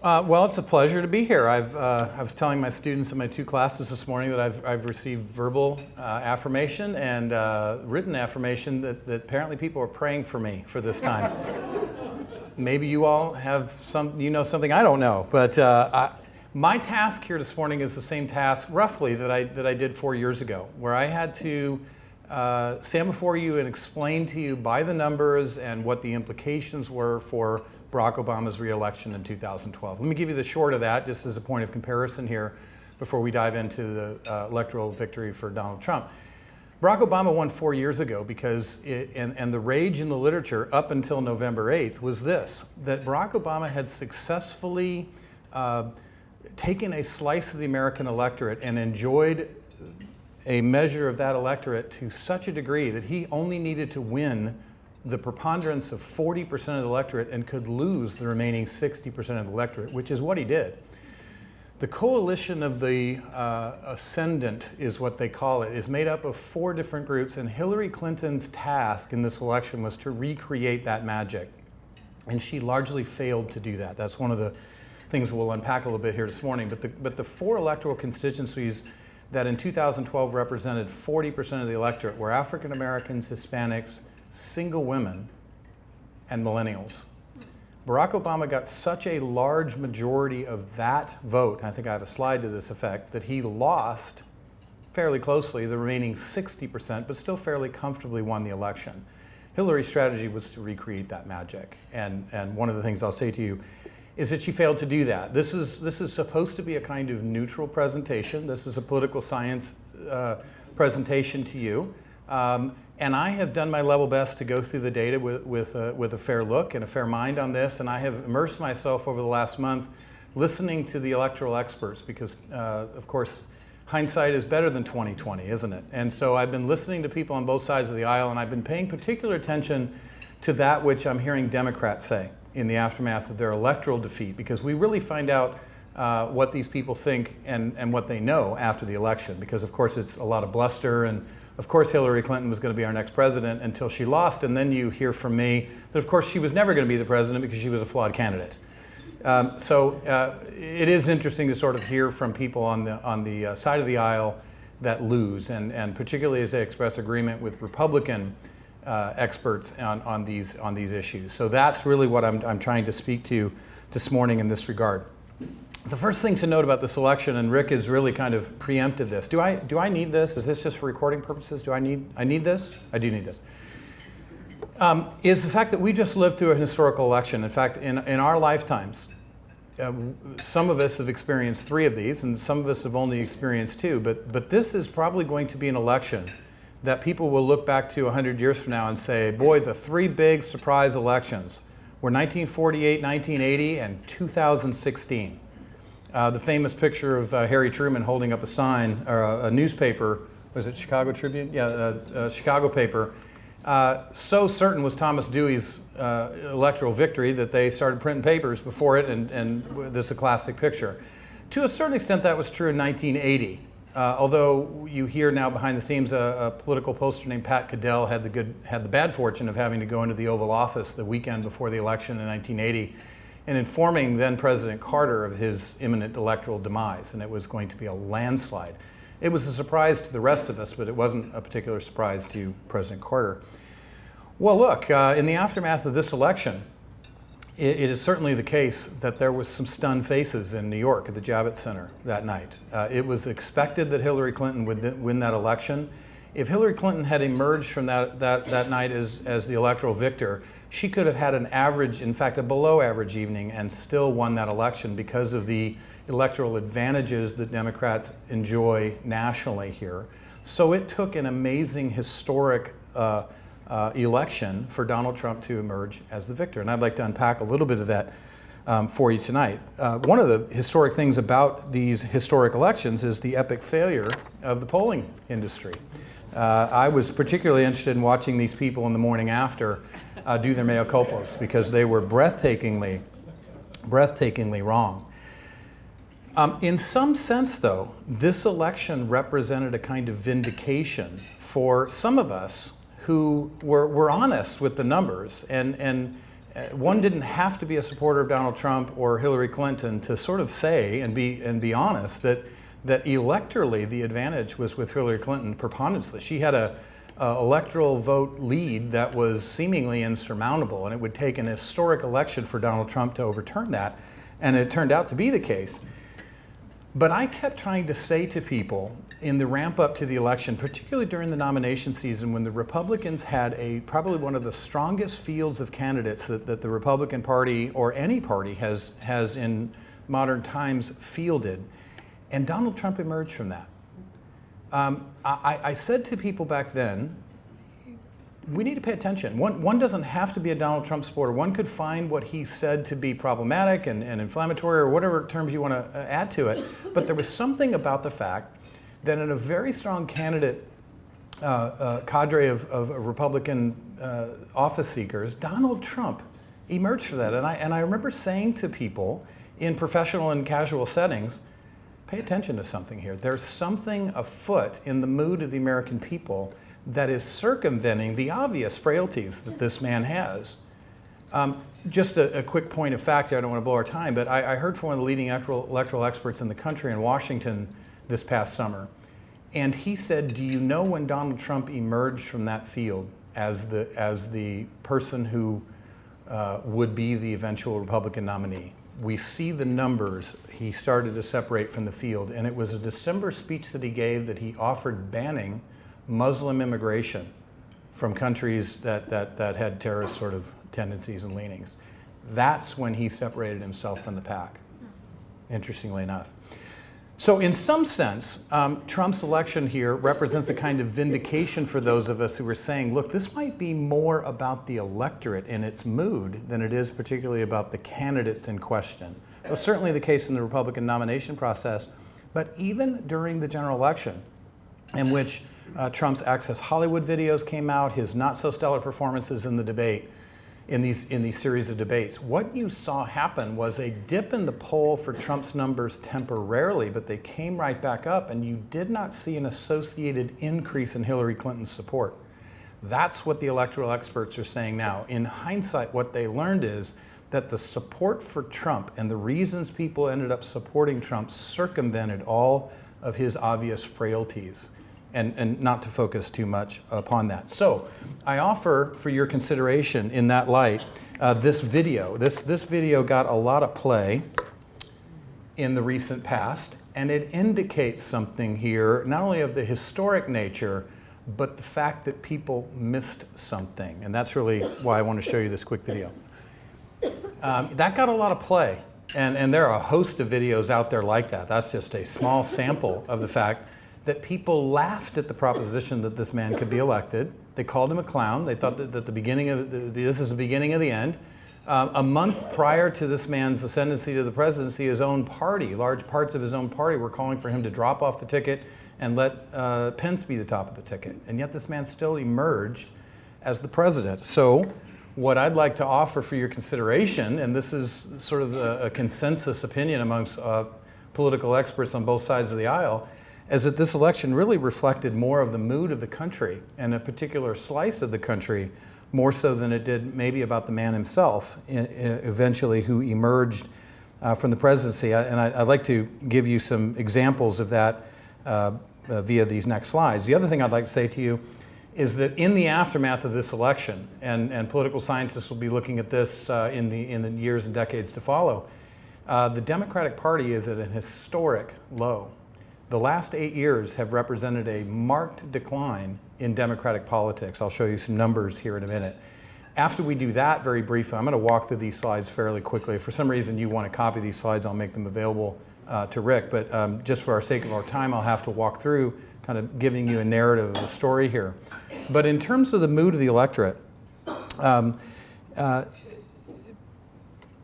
Well, it's a pleasure to be here. I was telling my students in my two classes this morning that I've received verbal affirmation and written affirmation that apparently people are praying for me for this time. Maybe you all have something I don't know, but my task here this morning is the same task roughly that I did 4 years ago, where I had to stand before you and explain to you by the numbers and what the implications were for Barack Obama's re-election in 2012. Let me give you the short of that just as a point of comparison here before we dive into the electoral victory for Donald Trump. Barack Obama won 4 years ago because, and the rage in the literature up until November 8th was this, that Barack Obama had successfully taken a slice of the American electorate and enjoyed a measure of that electorate to such a degree that he only needed to win the preponderance of 40% of the electorate and could lose the remaining 60% of the electorate, which is what he did. The coalition of the ascendant is what they call it, is made up of 4 different groups, and Hillary Clinton's task in this election was to recreate that magic. And she largely failed to do that. That's one of the things we'll unpack a little bit here this morning. But the 4 electoral constituencies that in 2012 represented 40% of the electorate were African Americans, Hispanics, single women, and millennials. Barack Obama got such a large majority of that vote, I think I have a slide to this effect, that he lost fairly closely the remaining 60%, but still fairly comfortably won the election. Hillary's strategy was to recreate that magic. And one of the things I'll say to you is that she failed to do that. This is supposed to be a kind of neutral presentation. This is a political science presentation to you. And I have done my level best to go through the data with a fair look and a fair mind on this, and I have immersed myself over the last month listening to the electoral experts because, of course, hindsight is better than 20/20, isn't it? And so I've been listening to people on both sides of the aisle, and I've been paying particular attention to that which I'm hearing Democrats say in the aftermath of their electoral defeat, because we really find out what these people think and what they know after the election, because, of course, it's a lot of bluster, and of course, Hillary Clinton was going to be our next president until she lost, and then you hear from me that, of course, she was never going to be the president because she was a flawed candidate. So it is interesting to sort of hear from people on the side of the aisle that lose, and particularly as they express agreement with Republican experts on these issues. So that's really what I'm trying to speak to this morning in this regard. The first thing to note about this election, and Rick has really kind of preempted this. Do I need this? Is this just for recording purposes? I need this? I do need this. Is the fact that we just lived through a historical election. In fact, in our lifetimes, some of us have experienced 3 of these, and some of us have only experienced 2. But this is probably going to be an election that people will look back to 100 years from now and say, boy, the 3 big surprise elections were 1948, 1980, and 2016. The famous picture of Harry Truman holding up a sign, or a newspaper, was it Chicago Tribune? Yeah, a Chicago paper. So certain was Thomas Dewey's electoral victory that they started printing papers before it, and this is a classic picture. To a certain extent, that was true in 1980. Although you hear now behind the scenes a political poster named Pat Caddell had the bad fortune of having to go into the Oval Office the weekend before the election in 1980 and informing then President Carter of his imminent electoral demise, and it was going to be a landslide. It was a surprise to the rest of us, but it wasn't a particular surprise to President Carter. Well, look, in the aftermath of this election, it is certainly the case that there was some stunned faces in New York at the Javits Center that night. It was expected that Hillary Clinton would win that election. If Hillary Clinton had emerged from that night as the electoral victor, she could have had an average, in fact, a below average evening and still won that election because of the electoral advantages that Democrats enjoy nationally here. So it took an amazing historic election for Donald Trump to emerge as the victor. And I'd like to unpack a little bit of that for you tonight. One of the historic things about these historic elections is the epic failure of the polling industry. I was particularly interested in watching these people in the morning after do their mea culpas because they were breathtakingly wrong. In some sense, though, this election represented a kind of vindication for some of us who were honest with the numbers and one didn't have to be a supporter of Donald Trump or Hillary Clinton to sort of say and be honest that electorally the advantage was with Hillary Clinton preponderously. She had a electoral vote lead that was seemingly insurmountable, and it would take an historic election for Donald Trump to overturn that, and it turned out to be the case. But I kept trying to say to people in the ramp up to the election, particularly during the nomination season when the Republicans had probably one of the strongest fields of candidates that the Republican Party or any party has in modern times fielded, and Donald Trump emerged from that. I said to people back then, we need to pay attention. One doesn't have to be a Donald Trump supporter. One could find what he said to be problematic and inflammatory or whatever terms you want to add to it. But there was something about the fact that in a very strong candidate cadre of Republican office seekers, Donald Trump emerged from that. And I remember saying to people in professional and casual settings, pay attention to something here. There's something afoot in the mood of the American people that is circumventing the obvious frailties that this man has. Just a quick point of fact here, I don't want to blow our time, but I heard from one of the leading electoral experts in the country in Washington this past summer, and he said, do you know when Donald Trump emerged from that field as the person who would be the eventual Republican nominee? We see the numbers. He started to separate from the field, and it was a December speech that he gave that he offered banning Muslim immigration from countries that had terrorist sort of tendencies and leanings. That's when he separated himself from the pack, interestingly enough. So in some sense, Trump's election here represents a kind of vindication for those of us who were saying, look, this might be more about the electorate and its mood than it is particularly about the candidates in question. It was certainly the case in the Republican nomination process, but even during the general election, in which Trump's Access Hollywood videos came out, his not so stellar performances in the debate, in these series of debates, what you saw happen was a dip in the poll for Trump's numbers temporarily, but they came right back up, and you did not see an associated increase in Hillary Clinton's support. That's what the electoral experts are saying now. In hindsight, what they learned is that the support for Trump and the reasons people ended up supporting Trump circumvented all of his obvious frailties. And not to focus too much upon that. So I offer for your consideration in that light this video. This video got a lot of play in the recent past, and it indicates something here, not only of the historic nature, but the fact that people missed something. And that's really why I want to show you this quick video. That got a lot of play, and there are a host of videos out there like that. That's just a small sample of the fact that people laughed at the proposition that this man could be elected. They called him a clown. They thought that the beginning of this is the beginning of the end. A month prior to this man's ascendancy to the presidency, his own party, large parts of his own party, were calling for him to drop off the ticket and let Pence be the top of the ticket. And yet this man still emerged as the president. So what I'd like to offer for your consideration, and this is sort of a consensus opinion amongst political experts on both sides of the aisle, is that this election really reflected more of the mood of the country and a particular slice of the country, more so than it did maybe about the man himself, eventually, who emerged from the presidency. And I'd like to give you some examples of that via these next slides. The other thing I'd like to say to you is that in the aftermath of this election, and political scientists will be looking at this in the years and decades to follow, the Democratic Party is at an historic low. The last 8 years have represented a marked decline in Democratic politics. I'll show you some numbers here in a minute. After we do that, very briefly, I'm going to walk through these slides fairly quickly. If for some reason you want to copy these slides, I'll make them available to Rick. But just for our sake of our time, I'll have to walk through kind of giving you a narrative of the story here. But in terms of the mood of the electorate,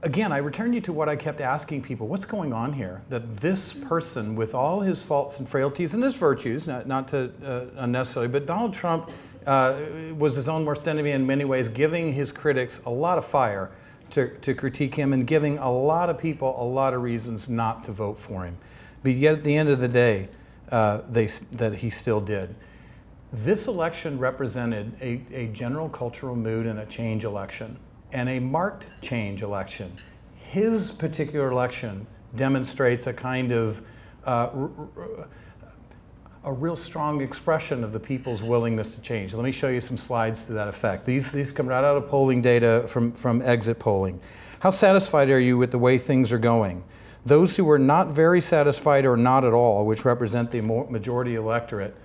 again, I return you to what I kept asking people. What's going on here? That this person, with all his faults and frailties and his virtues, not to unnecessarily, but Donald Trump was his own worst enemy in many ways, giving his critics a lot of fire to critique him and giving a lot of people a lot of reasons not to vote for him. But yet at the end of the day, that he still did. This election represented a general cultural mood and a change election. and a marked change election. His particular election demonstrates a kind of a real strong expression of the people's willingness to change. Let me show you some slides to that effect. These come right out of polling data from exit polling. How satisfied are you with the way things are going? Those who were not very satisfied or not at all, which represent the majority electorate,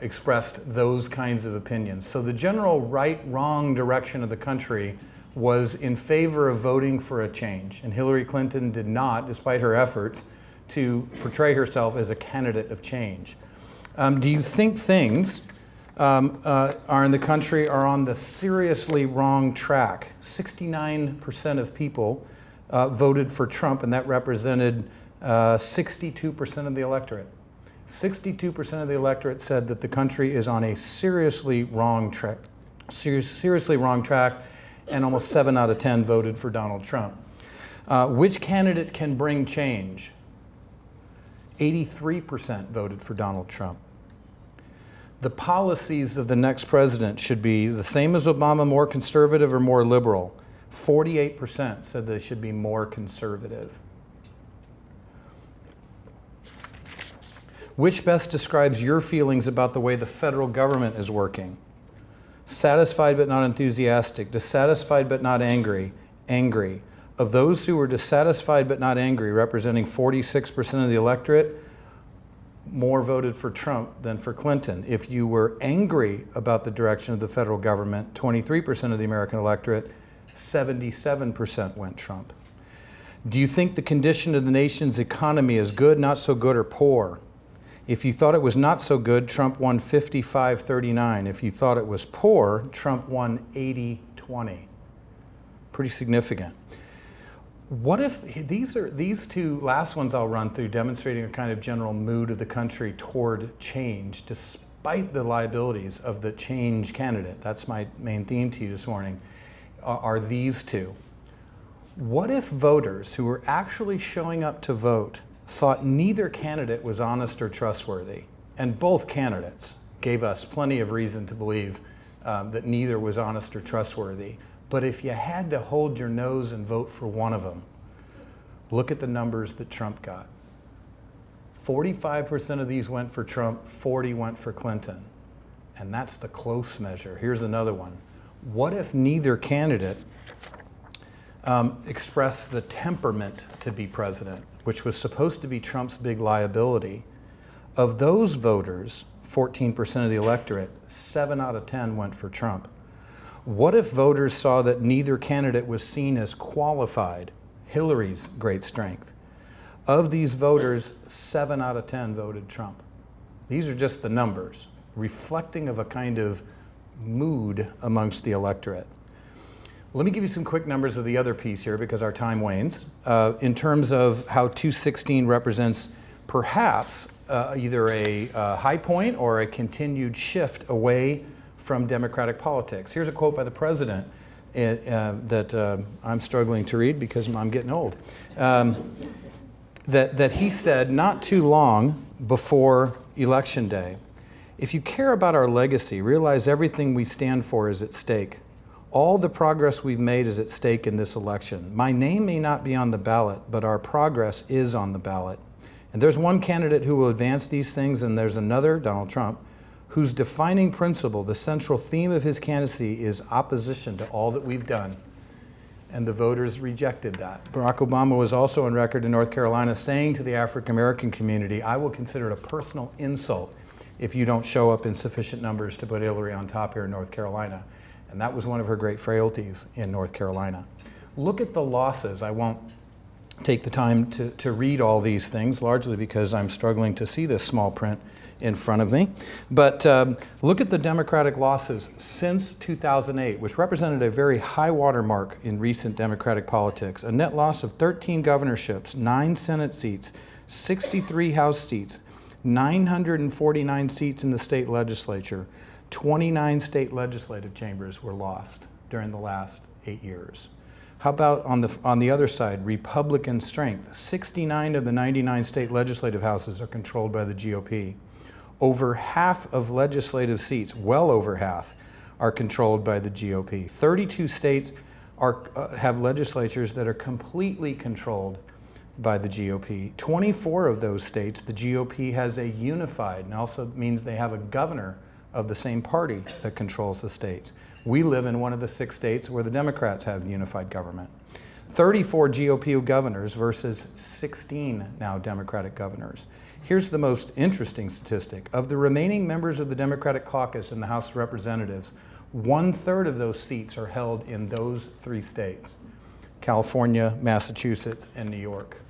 expressed those kinds of opinions. So the general right-wrong direction of the country was in favor of voting for a change. And Hillary Clinton did not, despite her efforts, to portray herself as a candidate of change. Do you think things are in the country are on the seriously wrong track? 69% of people voted for Trump, and that represented 62% of the electorate. 62% of the electorate said that the country is on a seriously wrong track, and almost 7 out of 10 voted for Donald Trump. Which candidate can bring change? 83% voted for Donald Trump. The policies of the next president should be the same as Obama, more conservative or more liberal. 48% said they should be more conservative. Which best describes your feelings about the way the federal government is working? Satisfied but not enthusiastic, dissatisfied but not angry, angry. Of those who were dissatisfied but not angry, representing 46% of the electorate, more voted for Trump than for Clinton. If you were angry about the direction of the federal government, 23% of the American electorate, 77% went Trump. Do you think the condition of the nation's economy is good, not so good, or poor? If you thought it was not so good, Trump won 55-39. If you thought it was poor, Trump won 80-20. Pretty significant. What if these two last ones I'll run through, demonstrating a kind of general mood of the country toward change, despite the liabilities of the change candidate? That's my main theme to you this morning, are these two. What if voters who were actually showing up to vote thought neither candidate was honest or trustworthy, and both candidates gave us plenty of reason to believe that neither was honest or trustworthy? But if you had to hold your nose and vote for one of them, look at the numbers that Trump got. 45% of these went for Trump, 40 went for Clinton. And that's the close measure. Here's another one. What if neither candidate expressed the temperament to be president, which was supposed to be Trump's big liability? Of those voters, 14% of the electorate, 7 out of 10 went for Trump. What if voters saw that neither candidate was seen as qualified, Hillary's great strength? Of these voters, 7 out of 10 voted Trump. These are just the numbers, reflecting of a kind of mood amongst the electorate. Let me give you some quick numbers of the other piece here because our time wanes. In terms of how 216 represents perhaps either a high point or a continued shift away from democratic politics. Here's a quote by the president that I'm struggling to read because I'm getting old. That he said not too long before Election Day, "If you care about our legacy, realize everything we stand for is at stake. All the progress we've made is at stake in this election. My name may not be on the ballot, but our progress is on the ballot. And there's one candidate who will advance these things, and there's another, Donald Trump, whose defining principle, the central theme of his candidacy, is opposition to all that we've done." And the voters rejected that. Barack Obama was also on record in North Carolina saying to the African American community, "I will consider it a personal insult if you don't show up in sufficient numbers to put Hillary on top here in North Carolina." And that was one of her great frailties in North Carolina. Look at the losses. I won't take the time to read all these things, largely because I'm struggling to see this small print in front of me. But look at the Democratic losses since 2008, which represented a very high watermark in recent Democratic politics. A net loss of 13 governorships, 9 Senate seats, 63 House seats, 949 seats in the state legislature. 29 state legislative chambers were lost during the last 8 years. How about on the other side, Republican strength? 69 of the 99 state legislative houses are controlled by the GOP. Over half of legislative seats, well over half, are controlled by the GOP. 32 states have legislatures that are completely controlled by the GOP. 24 of those states, the GOP has a unified, and also means they have a governor of the same party that controls the states. We live in one of the 6 states where the Democrats have unified government. 34 GOP governors versus 16 now Democratic governors. Here's the most interesting statistic. Of the remaining members of the Democratic caucus in the House of Representatives, 1/3 of those seats are held in those 3 states, California, Massachusetts, and New York,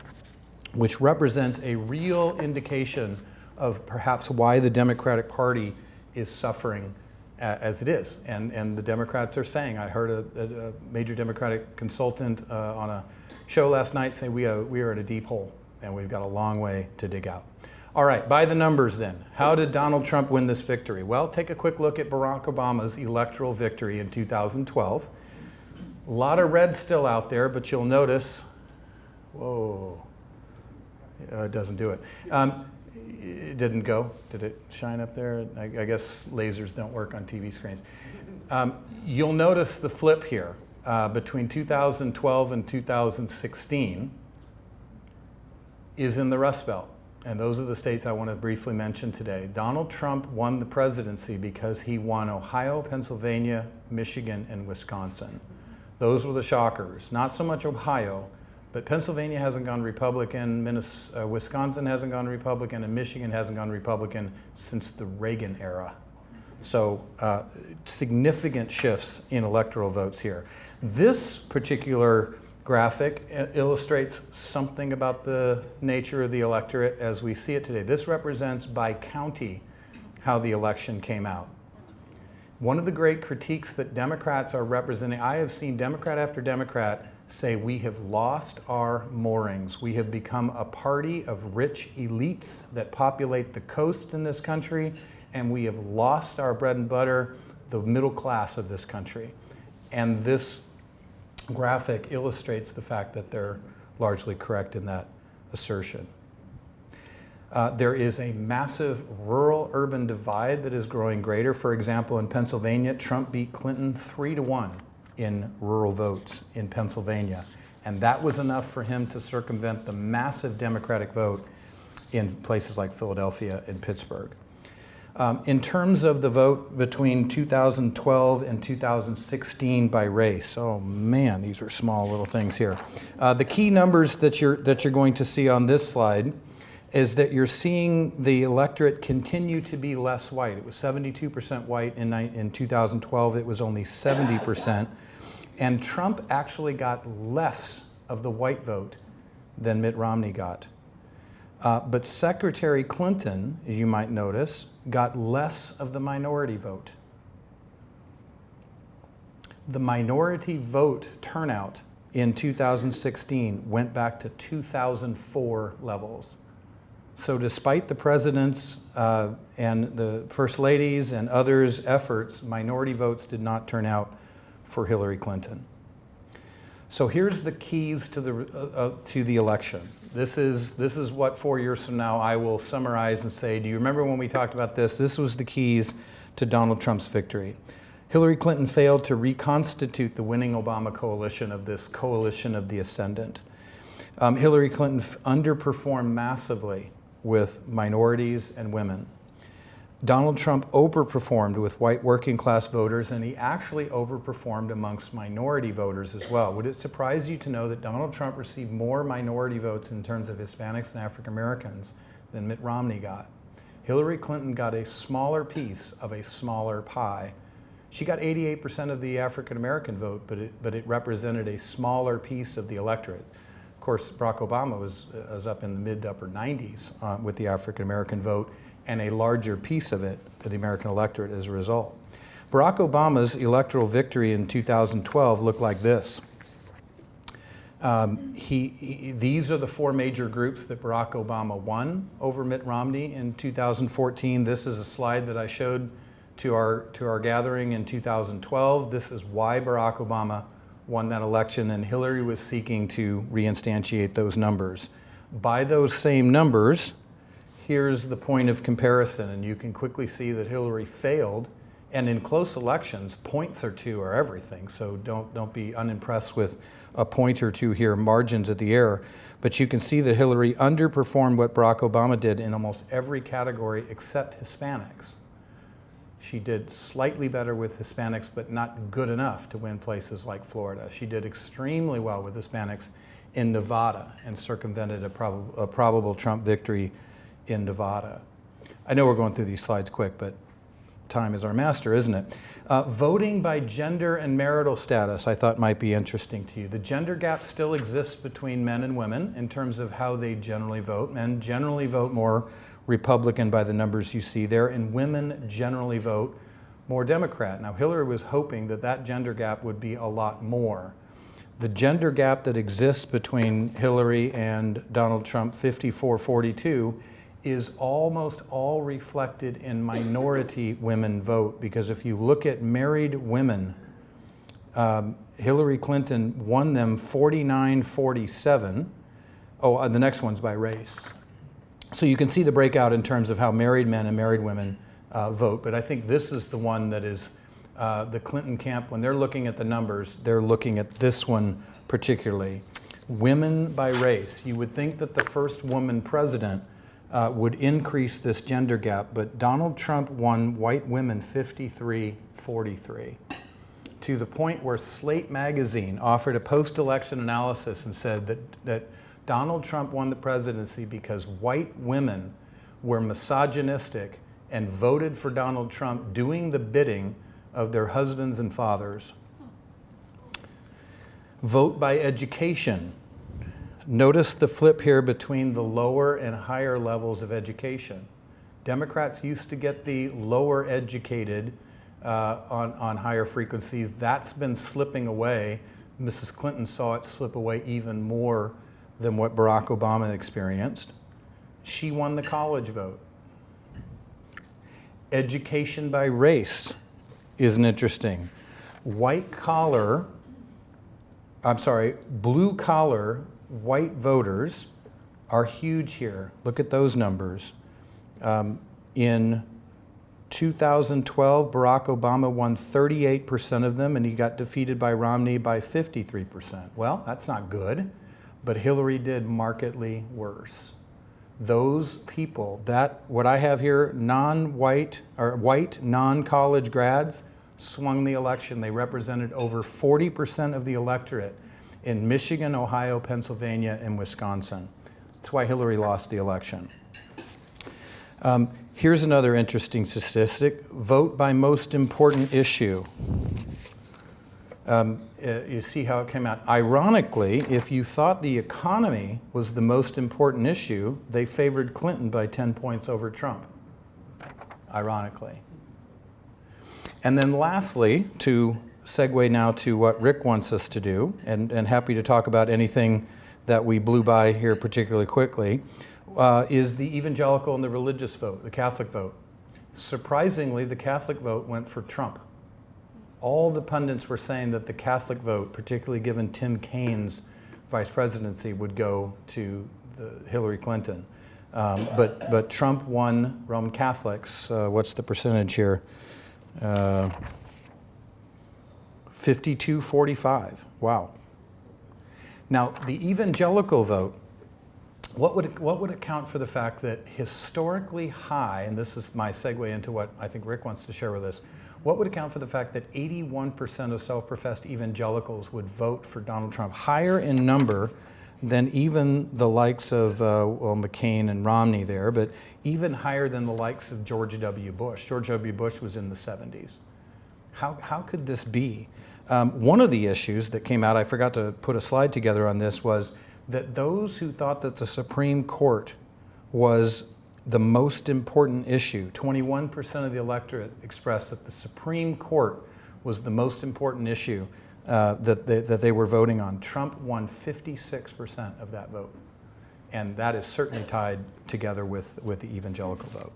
which represents a real indication of perhaps why the Democratic Party is suffering as it is. And the Democrats are saying, I heard a major Democratic consultant on a show last night say we are in a deep hole and we've got a long way to dig out. All right, by the numbers then, how did Donald Trump win this victory? Well, take a quick look at Barack Obama's electoral victory in 2012. A lot of red still out there, but you'll notice, whoa, it doesn't do it. It didn't go. Did it shine up there? I guess lasers don't work on TV screens. You'll notice the flip here. Between 2012 and 2016 is in the Rust Belt. And those are the states I want to briefly mention today. Donald Trump won the presidency because he won Ohio, Pennsylvania, Michigan, and Wisconsin. Those were the shockers. Not so much Ohio, but Pennsylvania hasn't gone Republican, Wisconsin hasn't gone Republican, and Michigan hasn't gone Republican since the Reagan era. So significant shifts in electoral votes here. This particular graphic illustrates something about the nature of the electorate as we see it today. This represents by county how the election came out. One of the great critiques that Democrats are representing, I have seen Democrat after Democrat say we have lost our moorings. We have become a party of rich elites that populate the coast in this country, and we have lost our bread and butter, the middle class of this country. And this graphic illustrates the fact that they're largely correct in that assertion. There is a massive rural-urban divide that is growing greater. For example, in Pennsylvania, Trump beat Clinton 3-1 in rural votes in Pennsylvania. And that was enough for him to circumvent the massive Democratic vote in places like Philadelphia and Pittsburgh. In terms of the vote between 2012 and 2016 by race, oh man, these are small little things here. The key numbers that you're going to see on this slide is that you're seeing the electorate continue to be less white. It was 72% white in 2012. It was only 70%. And Trump actually got less of the white vote than Mitt Romney got. But Secretary Clinton, as you might notice, got less of the minority vote. The minority vote turnout in 2016 went back to 2004 levels. So despite the president's and the first ladies and others' efforts, minority votes did not turn out for Hillary Clinton. So here's the keys to the election. This is what 4 years from now I will summarize and say, do you remember when we talked about this? This was the keys to Donald Trump's victory. Hillary Clinton failed to reconstitute the winning Obama coalition of this coalition of the ascendant. Hillary Clinton underperformed massively with minorities and women. Donald Trump overperformed with white working class voters, and he actually overperformed amongst minority voters as well. Would it surprise you to know that Donald Trump received more minority votes in terms of Hispanics and African Americans than Mitt Romney got? Hillary Clinton got a smaller piece of a smaller pie. She got 88% of the African American vote, but it represented a smaller piece of the electorate. Of course, Barack Obama was up in the mid to upper 90s with the African American vote, and a larger piece of it to the American electorate as a result. Barack Obama's electoral victory in 2012 looked like this. These are the 4 major groups that Barack Obama won over Mitt Romney in 2014. This is a slide that I showed to our gathering in 2012. This is why Barack Obama won that election, and Hillary was seeking to reinstantiate those numbers. By those same numbers, here's the point of comparison, and you can quickly see that Hillary failed And in close elections, points or two are everything. So don't be unimpressed with a point or two here, margins at the error. But you can see that Hillary underperformed what Barack Obama did in almost every category except Hispanics. She did slightly better with Hispanics, but not good enough to win places like Florida. She did extremely well with Hispanics in Nevada and circumvented a probable Trump victory in Nevada. I know we're going through these slides quick, but time is our master, isn't it? Voting by gender and marital status I thought might be interesting to you. The gender gap still exists between men and women in terms of how they generally vote. Men generally vote more Republican by the numbers you see there, and women generally vote more Democrat. Now, Hillary was hoping that that gender gap would be a lot more. The gender gap that exists between Hillary and Donald Trump, 54-42, is almost all reflected in minority women vote, because if you look at married women, Hillary Clinton won them 49-47. Oh, and the next one's by race. So you can see the breakout in terms of how married men and married women vote, but I think this is the one that is the Clinton camp. When they're looking at the numbers, they're looking at this one particularly. Women by race. You would think that the first woman president would increase this gender gap, but Donald Trump won white women 53-43, to the point where Slate magazine offered a post-election analysis and said that Donald Trump won the presidency because white women were misogynistic and voted for Donald Trump doing the bidding of their husbands and fathers. Vote by education. Notice the flip here between the lower and higher levels of education. Democrats used to get the lower educated on higher frequencies. That's been slipping away. Mrs. Clinton saw it slip away even more than what Barack Obama experienced. She won the college vote. Education by race isn't interesting. Blue collar white voters are huge here. Look at those numbers. In 2012, Barack Obama won 38% of them, and he got defeated by Romney by 53%. Well, that's not good, but Hillary did markedly worse. Those people, what I have here, non-white or white non-college grads, swung the election. They represented over 40% of the electorate in Michigan, Ohio, Pennsylvania, and Wisconsin. That's why Hillary lost the election. Here's another interesting statistic. Vote by most important issue. You see how it came out. Ironically, if you thought the economy was the most important issue, they favored Clinton by 10 points over Trump, ironically. And then lastly, to segue now to what Rick wants us to do, and happy to talk about anything that we blew by here particularly quickly, is the evangelical and the religious vote, the Catholic vote. Surprisingly, the Catholic vote went for Trump. All the pundits were saying that the Catholic vote, particularly given Tim Kaine's vice presidency, would go to Hillary Clinton. But Trump won Roman Catholics. What's the percentage here? 52-45. Wow. Now, the evangelical vote, what would account for the fact that historically high, and this is my segue into what I think Rick wants to share with us, what would account for the fact that 81% of self-professed evangelicals would vote for Donald Trump, higher in number than even the likes of McCain and Romney there, but even higher than the likes of George W. Bush. George W. Bush was in the 70s. How could this be? One of the issues that came out, I forgot to put a slide together on this, was that those who thought that the Supreme Court was the most important issue, 21% of the electorate expressed that the Supreme Court was the most important issue that they were voting on. Trump won 56% of that vote. And that is certainly tied together with the evangelical vote.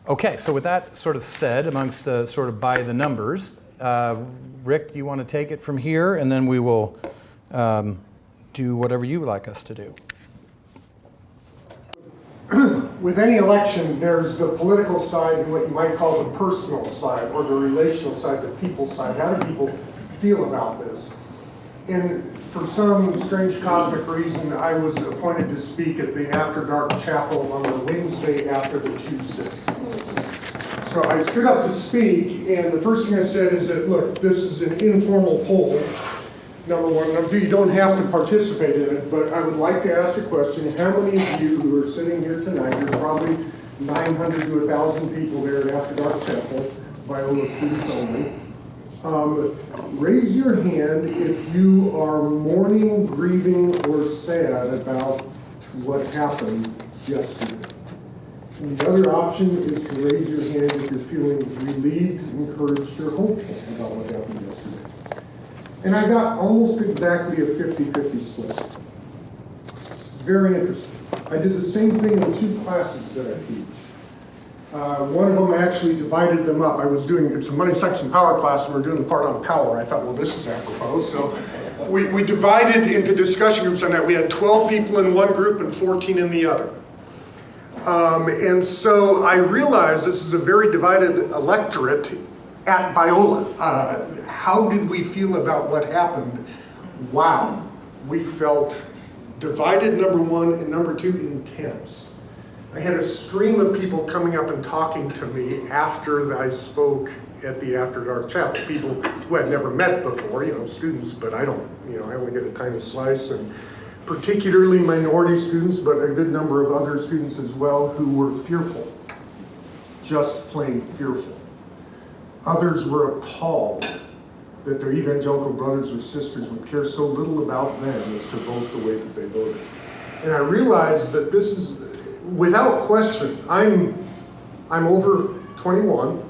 Okay, so with that sort of said, amongst the sort of by the numbers, Rick, do you want to take it from here, and then we will do whatever you would like us to do. with any election, there's the political side and what you might call the personal side, or the relational side, the people side. How do people feel about this? And for some strange cosmic reason, I was appointed to speak at the After Dark Chapel on the Wednesday after the Tuesday. So I stood up to speak, and the first thing I said is that, look, this is an informal poll, number one. Number two, you don't have to participate in it, but I would like to ask a question. How many of you who are sitting here tonight, there's probably 900 to 1,000 people there at After Dark Chapel, Biola students only. Raise your hand if you are mourning, grieving, or sad about what happened yesterday. And the other option is to raise your hand if you're feeling relieved, encouraged, or hopeful about what happened yesterday. And I got almost exactly a 50-50 split. Very interesting. I did the same thing in 2 classes that I teach. One of them, I actually divided them up. It's a money, sex, and power class, and we're doing the part on power. I thought, well, this is apropos. So we divided into discussion groups on that. We had 12 people in one group and 14 in the other. And so I realized this is a very divided electorate at Biola. How did we feel about what happened? Wow. We felt divided, number one, and number two, intense. I had a stream of people coming up and talking to me after I spoke at the After Dark Chapel. People who I'd never met before, students, but I only get a tiny slice, and particularly minority students, but a good number of other students as well who were fearful, just plain fearful. Others were appalled that their evangelical brothers or sisters would care so little about them as to vote the way that they voted. And I realized that this is, without question, I'm over 21.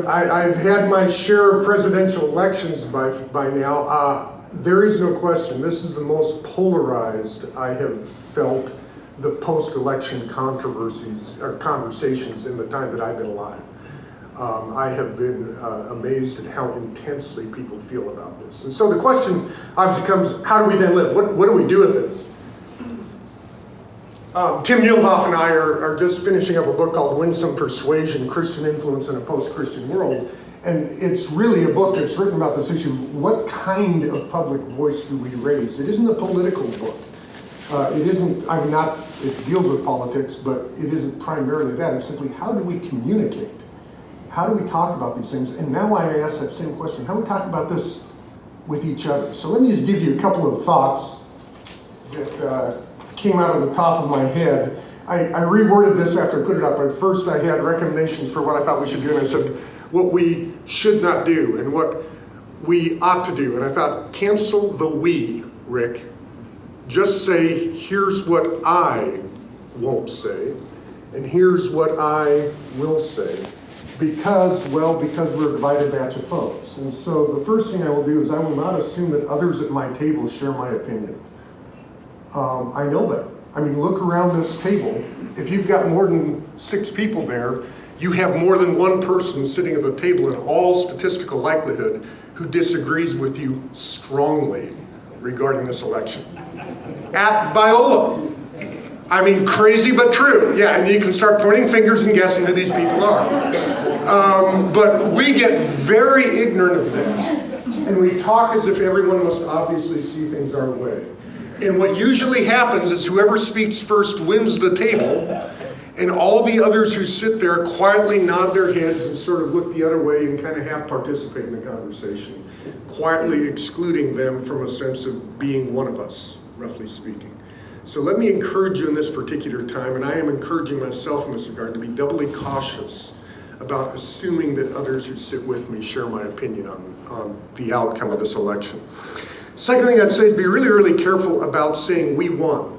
I've had my share of presidential elections by now. There is no question, this is the most polarized I have felt the post-election controversies or conversations in the time that I've been alive. I have been amazed at how intensely people feel about this. And so the question obviously comes, how do we then live? What do we do with this? Tim Muehlhoff and I are just finishing up a book called Winsome Persuasion, Christian Influence in a Post-Christian World. And it's really a book that's written about this issue. What kind of public voice do we raise? It isn't a political book. It isn't, it deals with politics, but it isn't primarily that. It's simply, how do we communicate? How do we talk about these things? And now I ask that same question, how do we talk about this with each other? So let me just give you a couple of thoughts that came out of the top of my head. I reworded this after I put it up. At first I had recommendations for what I thought we should do, and I said what we should not do and what we ought to do. And I thought, cancel the we, Rick. Just say, here's what I won't say, and here's what I will say. Because we're a divided batch of folks. And so the first thing I will do is I will not assume that others at my table share my opinion. I know better. I mean, look around this table. If you've got more than 6 people there, you have more than one person sitting at the table in all statistical likelihood who disagrees with you strongly regarding this election. At Biola. I mean, crazy but true. Yeah, and you can start pointing fingers and guessing who these people are. But we get very ignorant of that. And we talk as if everyone must obviously see things our way. And what usually happens is whoever speaks first wins the table, and all the others who sit there quietly nod their heads and sort of look the other way and kind of half participate in the conversation, quietly excluding them from a sense of being one of us, roughly speaking. So let me encourage you in this particular time, and I am encouraging myself in this regard, to be doubly cautious about assuming that others who sit with me share my opinion on the outcome of this election. Second thing I'd say is be really, really careful about saying we won.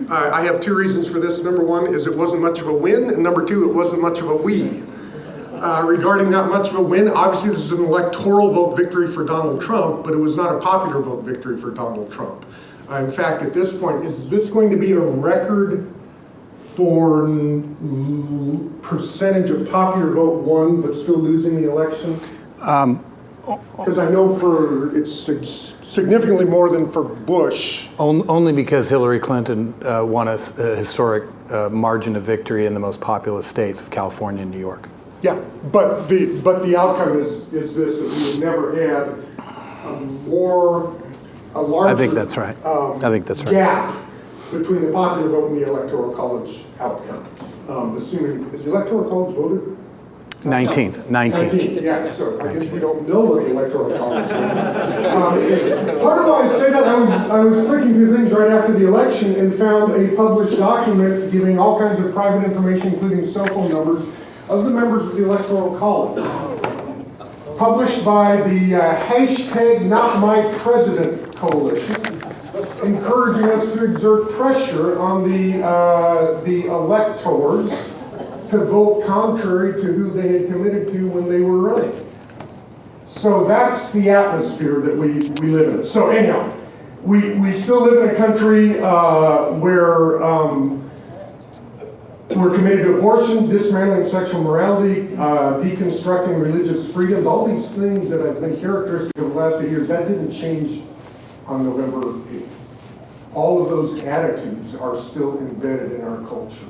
I have 2 reasons for this. Number one is it wasn't much of a win, and number 2, it wasn't much of a we. Regarding not much of a win, obviously this is an electoral vote victory for Donald Trump, but it was not a popular vote victory for Donald Trump. In fact, at this point, is this going to be a record for percentage of popular vote won but still losing the election? Because I know it's significantly more than for Bush. Only because Hillary Clinton won a historic margin of victory in the most populous states of California and New York. Yeah, but the outcome is this, that we have never had a larger I think that's right. I think that's right. Gap between the popular vote and the Electoral College outcome. Assuming, is the Electoral College voted? 19th. Yeah, so I guess we don't know what the Electoral College is. Part of why I say that, I was clicking through things right after the election and found a published document giving all kinds of private information, including cell phone numbers, of the members of the Electoral College. Published by the #NotMyPresident Coalition, encouraging us to exert pressure on the electors to vote contrary to who they had committed to when they were running. So that's the atmosphere that we live in. So anyhow, we still live in a country where we're committed to abortion, dismantling sexual morality, deconstructing religious freedoms, all these things that have been characteristic of the last 8 years. That didn't change on November 8th. All of those attitudes are still embedded in our culture.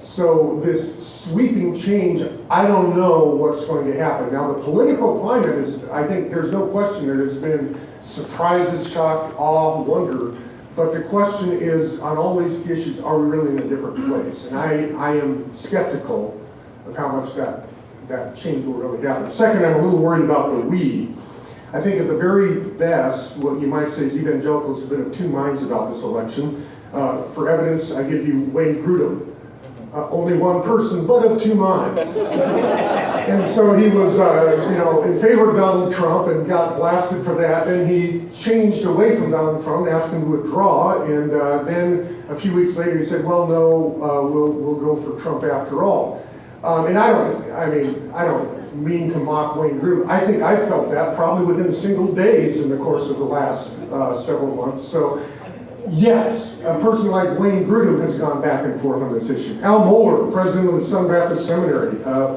So this sweeping change, I don't know what's going to happen. Now the political climate is, I think there's no question there has been surprises, shock, awe, wonder. But the question is, on all these issues, are we really in a different place? And I am skeptical of how much that change will really happen. Second, I'm a little worried about the we. I think at the very best, what you might say is evangelicals have been of two minds about this election. For evidence, I give you Wayne Grudem. Only one person, but of two minds. And so he was, in favor of Donald Trump and got blasted for that. Then he changed away from Donald Trump, asked him to withdraw, and then a few weeks later he said, "Well, no, we'll go for Trump after all." And I don't mean to mock Wayne Grudem. I think I felt that probably within single days in the course of the last several months. So. Yes, a person like Wayne Grudem has gone back and forth on this issue. Al Mohler, president of the Southern Baptist Seminary,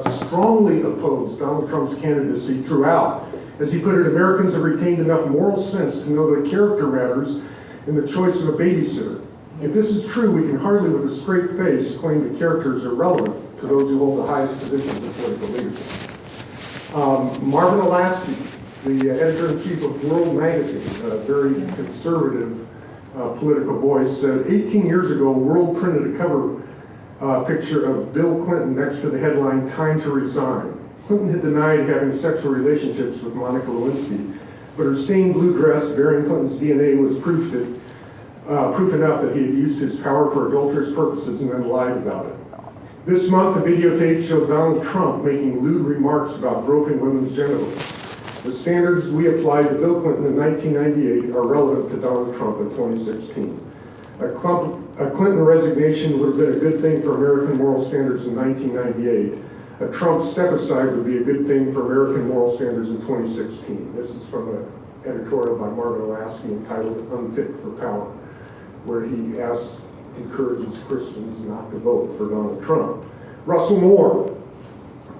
strongly opposed Donald Trump's candidacy throughout. As he put it, Americans have retained enough moral sense to know that character matters in the choice of a babysitter. If this is true, we can hardly with a straight face claim that character is irrelevant to those who hold the highest positions of political leadership. Marvin Olasky, the editor-in-chief of World Magazine, a very conservative political voice, said 18 years ago, World printed a cover picture of Bill Clinton next to the headline, "Time to Resign." Clinton had denied having sexual relationships with Monica Lewinsky, but her stained blue dress bearing Clinton's DNA was proof enough that he had used his power for adulterous purposes and then lied about it. This month, the videotape showed Donald Trump making lewd remarks about groping women's genitals. The standards we applied to Bill Clinton in 1998 are relevant to Donald Trump in 2016. A Clinton resignation would have been a good thing for American moral standards in 1998. A Trump step-aside would be a good thing for American moral standards in 2016. This is from an editorial by Marvin Olasky entitled "Unfit for Power," where he encourages Christians not to vote for Donald Trump. Russell Moore,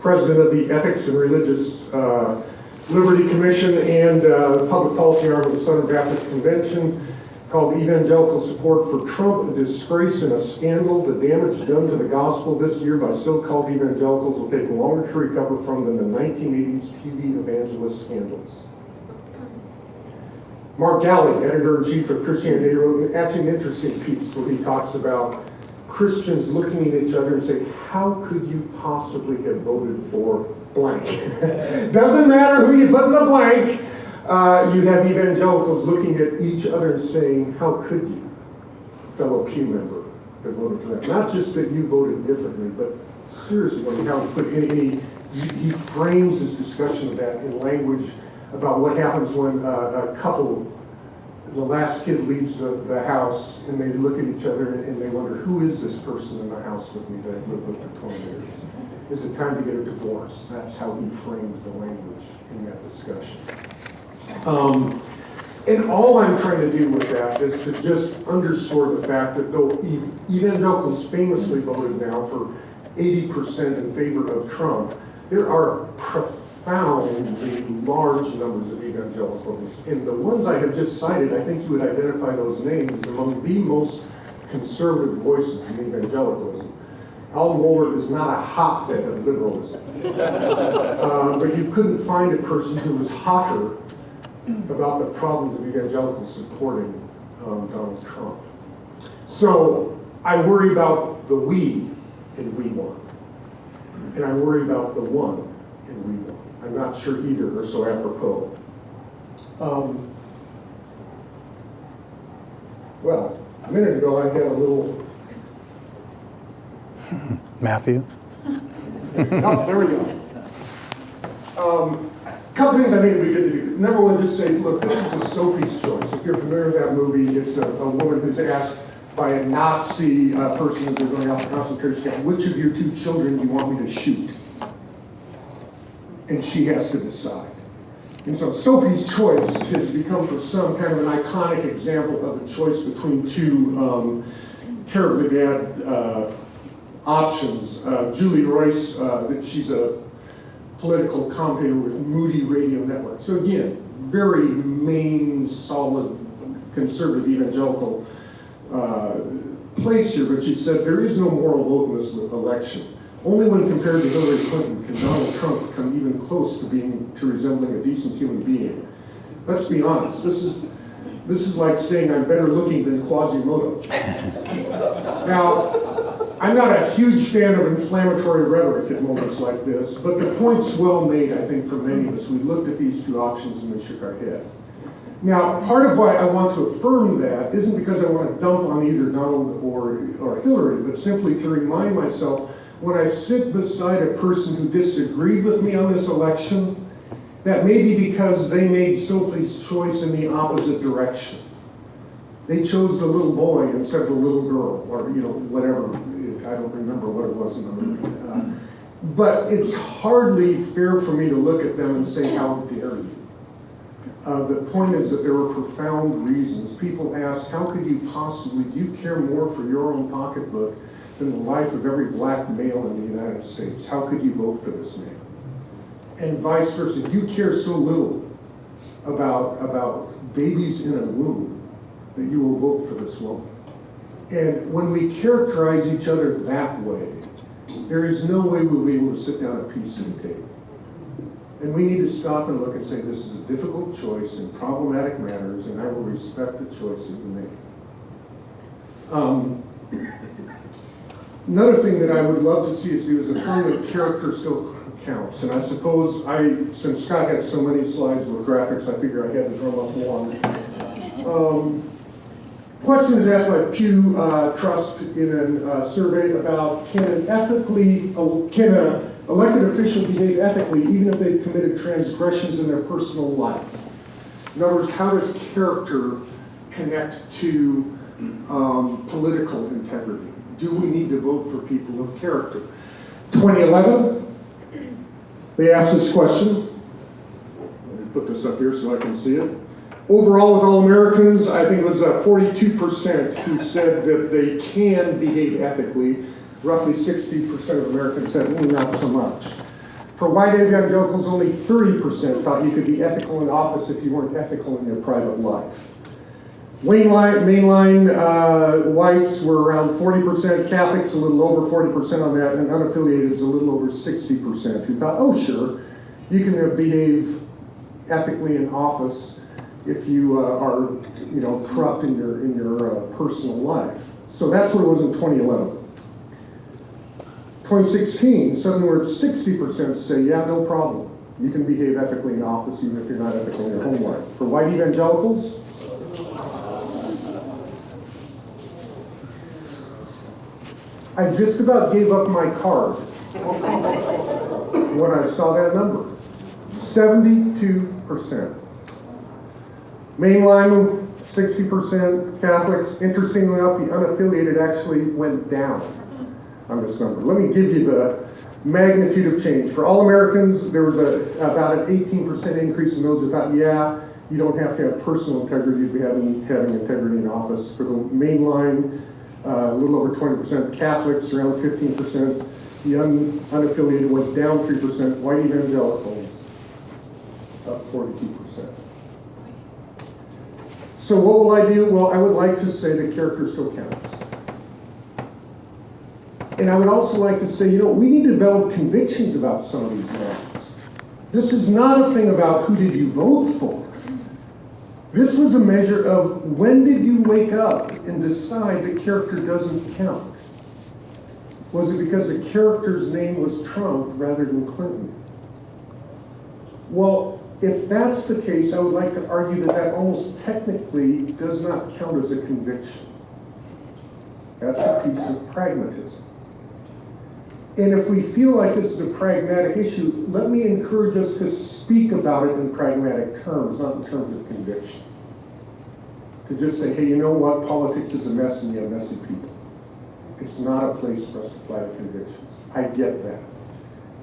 president of the Ethics and Religious Liberty Commission and Public Policy Arm of the Southern Baptist Convention, called evangelical support for Trump a disgrace and a scandal. The damage done to the gospel this year by so-called evangelicals will take longer to recover from than the 1980s TV evangelist scandals. Mark Galley, editor-in-chief of Christianity, wrote an interesting piece where he talks about Christians looking at each other and saying, how could you possibly have voted for blank? Doesn't matter who you put in the blank. You have evangelicals looking at each other and saying, how could you, fellow Pew member, have voted for that? Not just that you voted differently, but seriously, how put he frames his discussion of that in language about what happens when a couple, the last kid leaves the house and they look at each other and they wonder, who is this person in the house with me that I've lived with for 20 years? Is it time to get a divorce? That's how he frames the language in that discussion. And all I'm trying to do with that is to just underscore the fact that though evangelicals famously voted now for 80% in favor of Trump, there are profound profoundly large numbers of evangelicals. And the ones I have just cited, I think you would identify those names as among the most conservative voices in evangelicalism. Al Mohler is not a hotbed of liberalism. But you couldn't find a person who was hotter about the problems of evangelicals supporting Donald Trump. So I worry about the we in we want. And I worry about the one in we want. I'm not sure either are so apropos. Well, a minute ago I had a little... Matthew? Oh, there we go. A couple things I think would be good to do. Number one, just say, look, this is a Sophie's Choice. If you're familiar with that movie, it's a woman who's asked by a Nazi person as they're going out to concentration camp, which of your two children do you want me to shoot? And she has to decide. And so Sophie's Choice has become for some kind of an iconic example of a choice between two terribly bad options. Julie Royce, she's a political commentator with Moody Radio Network. So again, very main, solid, conservative evangelical place here, but she said there is no moral vote in this election. Only when compared to Hillary Clinton can Donald Trump come even close to resembling a decent human being. Let's be honest, this is like saying I'm better looking than Quasimodo. Now, I'm not a huge fan of inflammatory rhetoric at moments like this, but the point's well made, I think, for many of us. We looked at these two options and we shook our head. Now, part of why I want to affirm that isn't because I want to dump on either Donald or Hillary, but simply to remind myself, when I sit beside a person who disagreed with me on this election, that may be because they made Sophie's Choice in the opposite direction. They chose the little boy instead of the little girl, or whatever. I don't remember what it was in the movie. But it's hardly fair for me to look at them and say, how dare you? The point is that there were profound reasons. People ask, how could you possibly, do you care more for your own pocketbook than the life of every black male in the United States? How could you vote for this man? And vice versa, you care so little about babies in a womb that you will vote for this woman. And when we characterize each other that way, there is no way we'll be able to sit down at peace at the table. And we need to stop and look and say, this is a difficult choice in problematic matters, and I will respect the choice that you make. Another thing that I would love to see us do is affirm that character still counts. And I suppose since Scott had so many slides with graphics, I figure I had to drum up one. Question is asked by Pew Trust in a survey about can an elected official behave ethically even if they've committed transgressions in their personal life? In other words, how does character connect to political integrity? Do we need to vote for people of character? 2011, they asked this question. Let me put this up here so I can see it. Overall, with all Americans, I think it was 42% who said that they can behave ethically. Roughly 60% of Americans said, not so much. For white evangelicals, only 30% thought you could be ethical in office if you weren't ethical in your private life. Mainline whites were around 40%, Catholics a little over 40% on that, and unaffiliated is a little over 60% who thought, oh sure, you can behave ethically in office if you are corrupt in your personal life. So that's what it was in 2011. 2016, suddenly we're at 60% say, yeah, no problem. You can behave ethically in office even if you're not ethical in your home life. For white evangelicals, I just about gave up my card when I saw that number. 72%. Mainline, 60%. Catholics. Interestingly enough, the unaffiliated actually went down on this number. Let me give you the magnitude of change. For all Americans, there was about an 18% increase in those who thought, yeah, you don't have to have personal integrity to be having integrity in office. For the mainline, a little over 20%. Catholics, around 15%. The unaffiliated went down 3%. White evangelicals about 42%. So what will I do? Well, I would like to say that character still counts. And I would also like to say, we need to develop convictions about some of these matters. This is not a thing about who did you vote for. This was a measure of when did you wake up and decide that character doesn't count? Was it because the character's name was Trump rather than Clinton? Well, if that's the case, I would like to argue that that almost technically does not count as a conviction. That's a piece of pragmatism. And if we feel like this is a pragmatic issue, let me encourage us to speak about it in pragmatic terms, not in terms of conviction. To just say, hey, you know what? Politics is a mess and you have messy people. It's not a place for us to apply to convictions. I get that.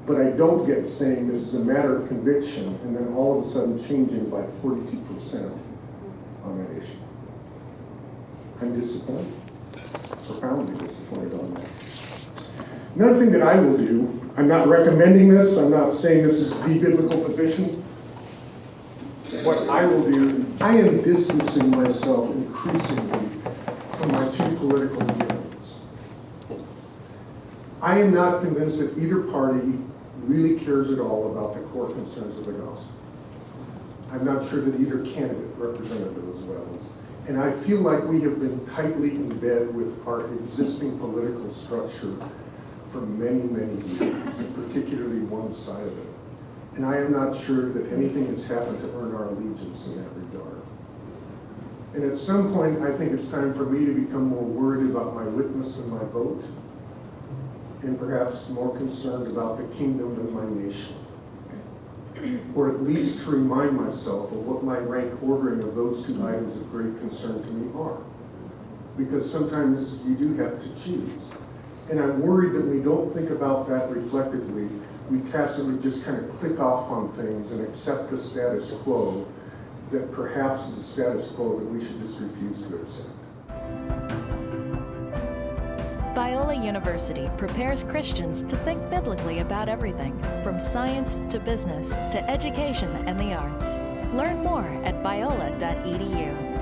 But I don't get saying this is a matter of conviction and then all of a sudden changing by 42% on that issue. I'm disappointed, profoundly disappointed on that. Another thing that I will do, I'm not recommending this, I'm not saying this is the biblical position. What I will do, I am distancing myself increasingly from my two political dealings. I am not convinced that either party really cares at all about the core concerns of the gospel. I'm not sure that either candidate represented those values. And I feel like we have been tightly in bed with our existing political structure for many, many years, particularly one side of it. And I am not sure that anything has happened to earn our allegiance in that regard. And at some point, I think it's time for me to become more worried about my witness and my vote, and perhaps more concerned about the kingdom and my nation. Or at least to remind myself of what my rank ordering of those two items of great concern to me are. Because sometimes you do have to choose. And I'm worried that we don't think about that reflectively. We tacitly just kind of click off on things and accept the status quo that perhaps is a status quo that we should just refuse to accept. Biola University prepares Christians to think biblically about everything, from science to business to education and the arts. Learn more at biola.edu.